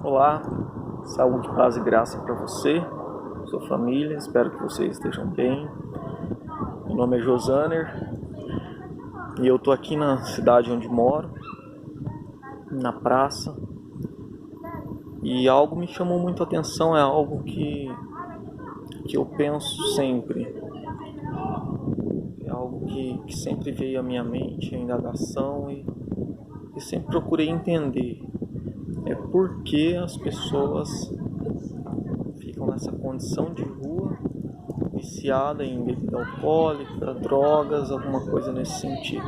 Olá, saúde, paz e graça para você, sua família, espero que vocês estejam bem. Meu nome é Josaner e eu tô aqui na cidade onde moro, na praça, e algo me chamou muito a atenção, é algo que eu penso sempre, é algo que sempre veio à minha mente, a indagação, e sempre procurei entender. É por que as pessoas ficam nessa condição de rua, viciada em bebida alcoólica, drogas, alguma coisa nesse sentido.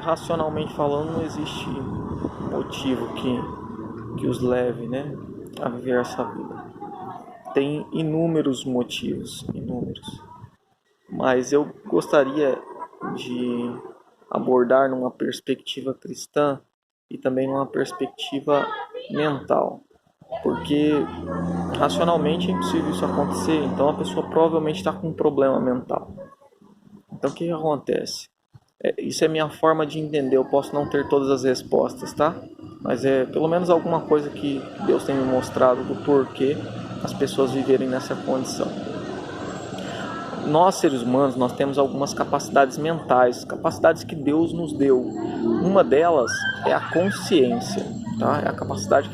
Racionalmente falando, não existe motivo que os leve, a viver essa vida. Tem inúmeros motivos, mas eu gostaria de abordar numa perspectiva cristã e também numa perspectiva mental, porque racionalmente é impossível isso acontecer, então a pessoa provavelmente está com um problema mental. Então o que acontece? Isso é minha forma de entender, eu posso não ter todas as respostas, tá? Mas é pelo menos alguma coisa que Deus tem me mostrado do porquê as pessoas viverem nessa condição. Nós, seres humanos, nós temos algumas capacidades mentais, capacidades que Deus nos deu. Uma delas é a consciência, tá? É a capacidade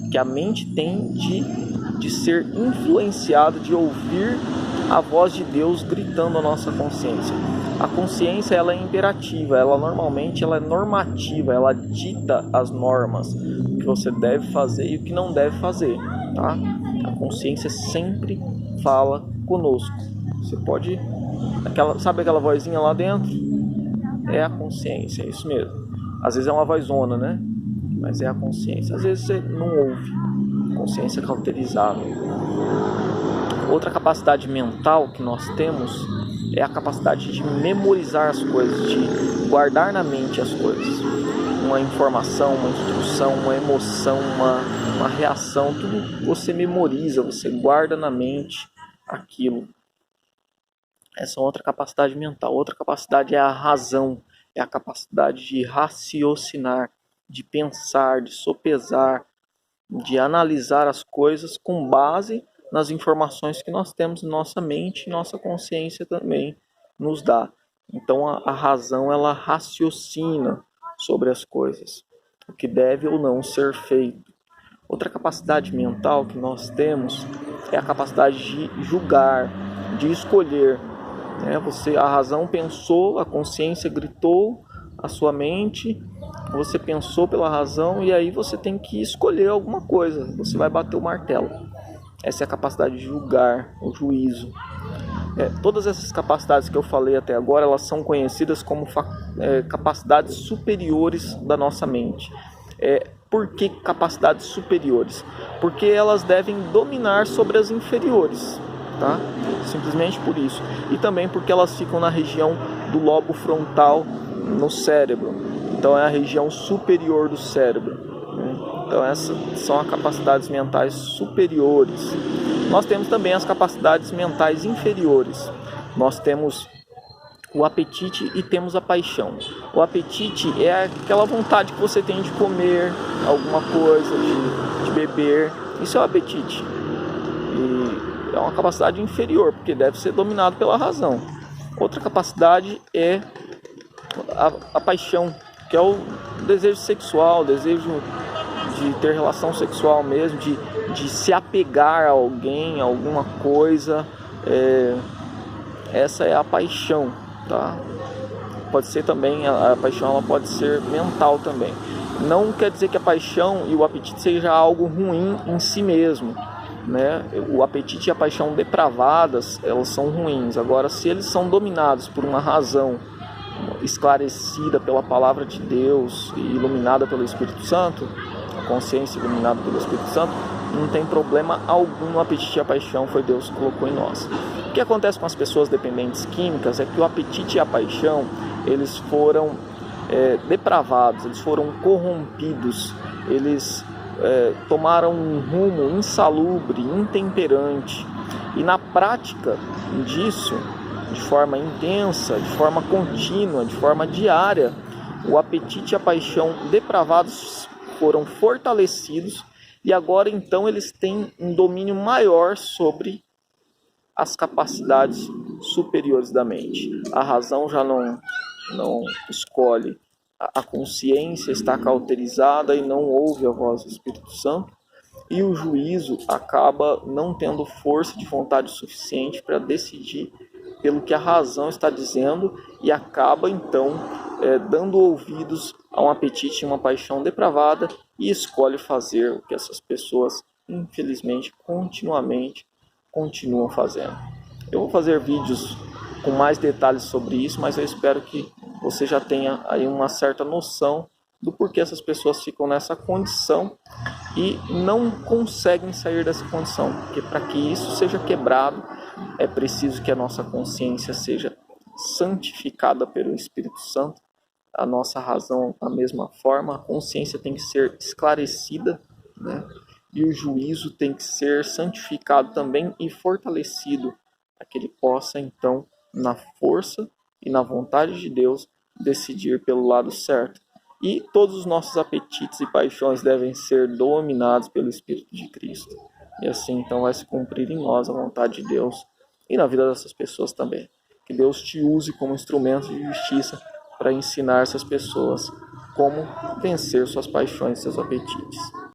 que a mente tem de ser influenciada, de ouvir a voz de Deus gritando a nossa consciência. A consciência, ela é imperativa, ela normalmente é normativa, ela dita as normas, o que você deve fazer e o que não deve fazer, tá? A consciência sempre fala conosco. Você pode... sabe aquela vozinha lá dentro? É a consciência, é isso mesmo. Às vezes é uma vozona, né? Mas é a consciência. Às vezes você não ouve. Consciência cauterizada. Outra capacidade mental que nós temos é a capacidade de memorizar as coisas, de guardar na mente as coisas. Uma informação, uma instrução, uma emoção, uma reação, tudo você memoriza, você guarda na mente aquilo. Essa é outra capacidade mental. Outra capacidade é a razão, é a capacidade de raciocinar, de pensar, de sopesar, de analisar as coisas com base nas informações que nós temos em nossa mente e nossa consciência também nos dá. Então a razão, ela raciocina sobre as coisas, o que deve ou não ser feito. Outra capacidade mental que nós temos é a capacidade de julgar, de escolher. A razão pensou, a consciência gritou, a sua mente, você pensou pela razão e aí você tem que escolher alguma coisa, você vai bater o martelo. Essa é a capacidade de julgar, o juízo. Todas essas capacidades que eu falei até agora, elas são conhecidas como capacidades superiores da nossa mente. Por que capacidades superiores? Porque elas devem dominar sobre as inferiores, tá? Simplesmente por isso. E também porque elas ficam na região do lobo frontal no cérebro. Então é a região superior do cérebro. Então essas são as capacidades mentais superiores. Nós temos também as capacidades mentais inferiores. Nós temos o apetite e temos a paixão. O apetite é aquela vontade que você tem de comer alguma coisa, de beber. Isso é o apetite. E é uma capacidade inferior, porque deve ser dominado pela razão. Outra capacidade é a paixão, que é o desejo sexual, o desejo de ter relação sexual mesmo, de se apegar a alguém, a alguma coisa. Essa é a paixão, tá? Pode ser também, a paixão ela pode ser mental também. Não quer dizer que a paixão e o apetite seja algo ruim em si mesmo, né? O apetite e a paixão depravadas, elas são ruins. Agora, se eles são dominados por uma razão esclarecida pela palavra de Deus e iluminada pelo Espírito Santo, a consciência iluminada pelo Espírito Santo, não tem problema algum. O apetite e a paixão foi Deus que colocou em nós. O que acontece com as pessoas dependentes químicas é que o apetite e a paixão, eles foram depravados, eles foram corrompidos, eles tomaram um rumo insalubre, intemperante, e na prática disso, de forma intensa, de forma contínua, de forma diária, o apetite e a paixão depravados foram fortalecidos e agora então eles têm um domínio maior sobre as capacidades superiores da mente. A razão já não escolhe, a consciência está cauterizada e não ouve a voz do Espírito Santo, e o juízo acaba não tendo força de vontade suficiente para decidir pelo que a razão está dizendo e acaba então dando ouvidos a um apetite e uma paixão depravada e escolhe fazer o que essas pessoas, infelizmente, continuam fazendo. Eu vou fazer vídeos com mais detalhes sobre isso, mas eu espero que você já tenha aí uma certa noção do porquê essas pessoas ficam nessa condição e não conseguem sair dessa condição. Porque para que isso seja quebrado, é preciso que a nossa consciência seja santificada pelo Espírito Santo, a nossa razão da mesma forma, a consciência tem que ser esclarecida, né? E o juízo tem que ser santificado também e fortalecido, para que ele possa então, na força e na vontade de Deus, decidir pelo lado certo. E todos os nossos apetites e paixões devem ser dominados pelo Espírito de Cristo. E assim então vai se cumprir em nós a vontade de Deus e na vida dessas pessoas também. Que Deus te use como instrumento de justiça para ensinar essas pessoas como vencer suas paixões e seus apetites.